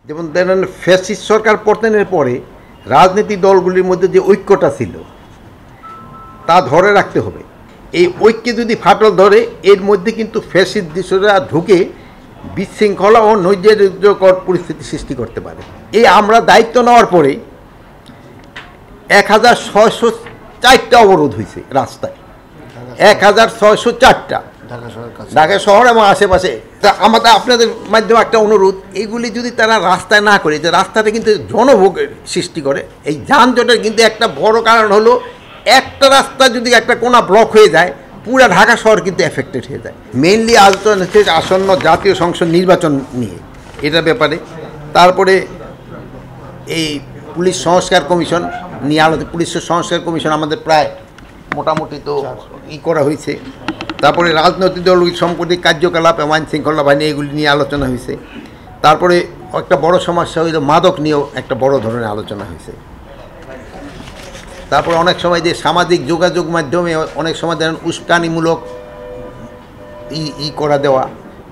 যেমন ধরেন ফ্যাসিস্ট সরকার পতনের পরে রাজনৈতিক দলগুলির মধ্যে যে ঐক্যটা ছিল তা ধরে রাখতে হবে। এই ঐক্যে যদি ফাটল ধরে এর মধ্যে কিন্তু ফ্যাসিস্ট দৃশ্যরা ঢুকে বিশৃঙ্খলা ও নৈরাজ্যকর পরিস্থিতি সৃষ্টি করতে পারে। এই আমরা দায়িত্ব নেওয়ার পরে 1604টা অবরোধ হয়েছে রাস্তায়, 1604টা ঢাকা শহর এবং আশেপাশে। তা আমাদের আপনাদের মাধ্যমে একটা অনুরোধ, এইগুলি যদি তারা রাস্তায় না করে, যে রাস্তাটা কিন্তু জনভোগের সৃষ্টি করে। এই যানজটের কিন্তু একটা বড় কারণ হলো একটা রাস্তা যদি একটা কোনা ব্লক হয়ে যায়, পুরা ঢাকা শহর কিন্তু এফেক্টেড হয়ে যায়। মেইনলি আলোচনা হচ্ছে আসন্ন জাতীয় সংসদ নির্বাচন নিয়ে, এটার ব্যাপারে। তারপরে এই পুলিশ সংস্কার কমিশন নিয়ে আলোচনা, পুলিশের সংস্কার কমিশন আমাদের প্রায় মোটামুটি তো করা হয়েছে। তারপরে রাজনৈতিক দল সাম্প্রতিক কার্যকলাপ এবং আইন শৃঙ্খলা বাহিনী এগুলি নিয়ে আলোচনা হয়েছে। তারপরে একটা বড় সমস্যা হইল মাদক নিয়েও একটা বড় ধরনের আলোচনা হয়েছে। তারপর অনেক সময় যে সামাজিক যোগাযোগ মাধ্যমে অনেক সময় ধরেন উস্কানিমূলক করা দেওয়া,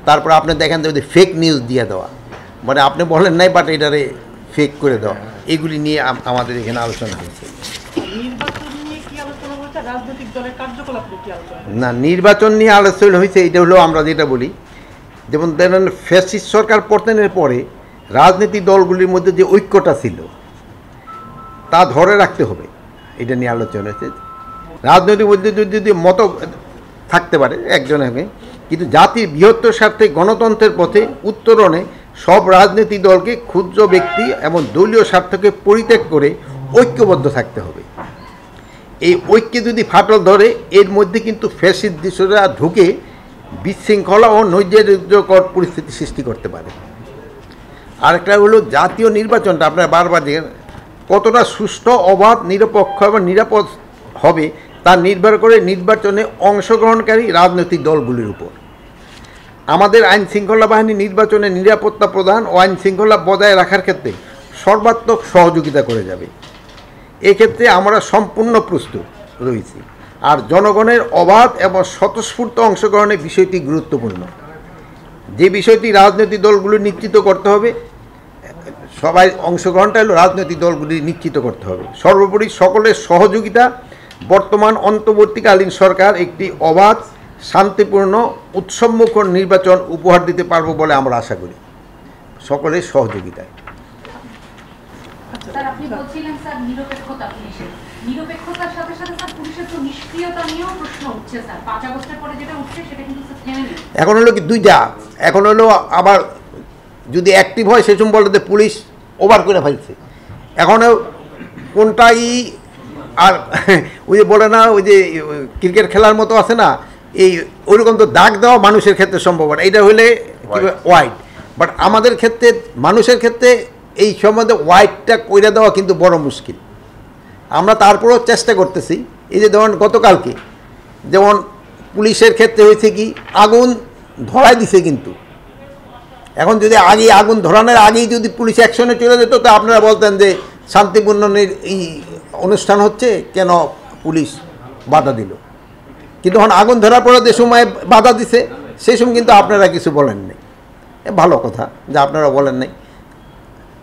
তারপর আপনি দেখেন যে ফেক নিউজ দিয়ে দেওয়া, মানে আপনি বলেন নাই বাট এটারে ফেক করে দেওয়া, এগুলি নিয়ে আমাদের এখানে আলোচনা হয়েছে। না, নির্বাচন নিয়ে আলোচনা হয়েছে, এটা হলো আমরা যেটা বলি, যেমন ধরেন ফ্যাসিস্ট সরকার পতনের পরে রাজনৈতিক দলগুলির মধ্যে যে ঐক্যটা ছিল তা ধরে রাখতে হবে, এটা নিয়ে আলোচনা হয়েছে। রাজনৈতিক মধ্যে যদি মত থাকতে পারে একজনের, কিন্তু জাতির বৃহত্তর স্বার্থে গণতন্ত্রের পথে উত্তরণে সব রাজনৈতিক দলকে ক্ষুদ্র ব্যক্তি এবং দলীয় স্বার্থকে পরিত্যাগ করে ঐক্যবদ্ধ থাকতে হবে। এই ঐক্যে যদি ফাটল ধরে এর মধ্যে কিন্তু ফ্যাসিস্ট দৃশ্যরা ঢুকে বিশৃঙ্খলা ও নৈরাজ্যকর পরিস্থিতি সৃষ্টি করতে পারে। আরেকটা হলো জাতীয় নির্বাচনটা আপনারা বারবার দেখেন কতটা সুষ্ঠু, অবাধ, নিরপেক্ষ এবং নিরাপদ হবে তা নির্ভর করে নির্বাচনে অংশগ্রহণকারী রাজনৈতিক দলগুলির উপর। আমাদের আইন শৃঙ্খলা বাহিনী নির্বাচনে নিরাপত্তা প্রদান ও আইন শৃঙ্খলা বজায় রাখার ক্ষেত্রে সর্বাত্মক সহযোগিতা করে যাবে। এক্ষেত্রে আমরা সম্পূর্ণ প্রস্তুত রয়েছি। আর জনগণের অবাধ এবং স্বতঃস্ফূর্ত অংশগ্রহণের বিষয়টি গুরুত্বপূর্ণ, যে বিষয়টি রাজনৈতিক দলগুলি নিশ্চিত করতে হবে। সবাই অংশগ্রহণটা হলো রাজনৈতিক দলগুলি নিশ্চিত করতে হবে। সর্বোপরি সকলের সহযোগিতা বর্তমান অন্তর্বর্তীকালীন সরকার একটি অবাধ, শান্তিপূর্ণ, উৎসবমুখর নির্বাচন উপহার দিতে পারবো বলে আমরা আশা করি, সকলের সহযোগিতায়। স্যার, আপনি বলছিলেন স্যার নিরপেক্ষতা পুলিশের, নিরপেক্ষতার সাথে সাথে স্যার পুলিশের তো নিষ্ক্রিয়তা নিয়েও প্রশ্ন উঠছে স্যার। 5 আগস্টের পরে যেটা উঠছে সেটা কিন্তু স্যার থেমে নেই। এখন হলো কি দুইটা, এখন হলো আবার যদি অ্যাক্টিভ হয় সেসব বলে যে পুলিশ ওভার করে ফেলছে, এখনও কোনটাই আর ওই যে বলে না, ওই যে ক্রিকেট খেলার মতো আছে না, এই ওইরকম তো দাগ দেওয়া মানুষের ক্ষেত্রে সম্ভব না, এইটা হলে ওয়াইড। বাট আমাদের ক্ষেত্রে, মানুষের ক্ষেত্রে এই সম্বন্ধে ওয়াইডটা কইরা দেওয়া কিন্তু বড় মুশকিল। আমরা তারপরেও চেষ্টা করতেছি। এই যে ধরুন গতকালকে যেমন পুলিশের ক্ষেত্রে হয়েছে কি, আগুন ধরাই দিছে, কিন্তু এখন যদি আগে আগুন ধরানোর আগেই যদি পুলিশ অ্যাকশনে চলে যেত তো আপনারা বলতেন যে শান্তিপূর্ণ এই অনুষ্ঠান হচ্ছে, কেন পুলিশ বাধা দিল। কিন্তু এখন আগুন ধরার পরে যে সময় বাধা দিছে সেই সময় কিন্তু আপনারা কিছু বলেন নাই। ভালো কথা যে আপনারা বলেন নাই,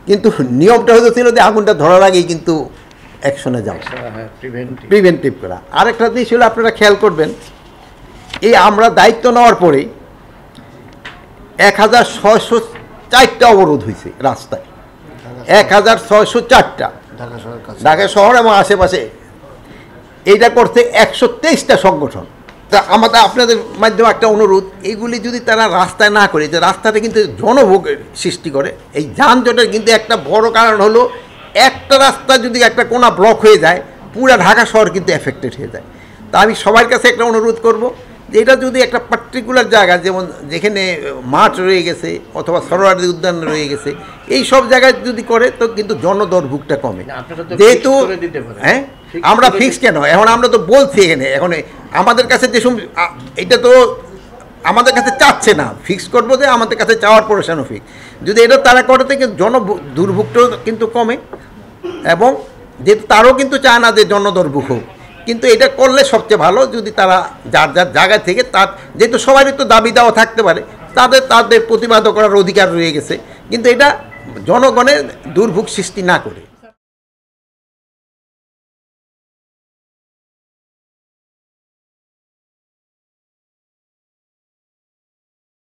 কিন্তু নিয়মটা হয়তো ছিল যে আগুনটা ধরার আগেই কিন্তু অ্যাকশনে যাওয়া, প্রিভেন্টিভ করা। আরেকটা জিনিস হলো আপনারা খেয়াল করবেন, এই আমরা দায়িত্ব নেওয়ার পরে 1604টা অবরোধ হয়েছে রাস্তায়, 1604টা ঢাকা শহর এবং আশেপাশে। এইটা করছে 123টা সংগঠন। তা আমাদের আপনাদের মাধ্যমে একটা অনুরোধ, এইগুলি যদি তারা রাস্তায় না করে, যে রাস্তাটা কিন্তু জনভোগের সৃষ্টি করে। এই যানজটের কিন্তু একটা বড় কারণ হলো একটা রাস্তা যদি একটা কোনা ব্লক হয়ে যায়, পুরা ঢাকা শহর কিন্তু এফেক্টেড হয়ে যায়। তা আমি সবার কাছে একটা অনুরোধ করব যে এটা যদি একটা পার্টিকুলার জায়গা, যেমন যেখানে মাঠ রয়ে গেছে অথবা সরোয়ারী উদ্যান রয়ে গেছে, এই সব জায়গায় যদি করে তো কিন্তু জনদুর্ভোগটা কমে। যেহেতু হ্যাঁ আমরা ফিক্স কেন, এখন আমরা তো বলছি এখানে, এখন আমাদের কাছে যে এটা তো আমাদের কাছে চাচ্ছে না, ফিক্স করবো যে আমাদের কাছে চাওয়ার পরেশানো ফিক্স। যদি এটা তারা করে থেকে দুর্ভোগটাও কিন্তু কমে, এবং যেহেতু তারও কিন্তু চায় না যে জনদুর্ভোগ হোক, কিন্তু এটা করলে সবচেয়ে ভালো। যদি তারা যার যার জায়গা থেকে, তার যেহেতু সবারই তো দাবি দেওয়া থাকতে পারে, তাদের প্রতিবাদ করার অধিকার রয়ে গেছে, কিন্তু এটা জনগণের দুর্ভোগ সৃষ্টি না করে।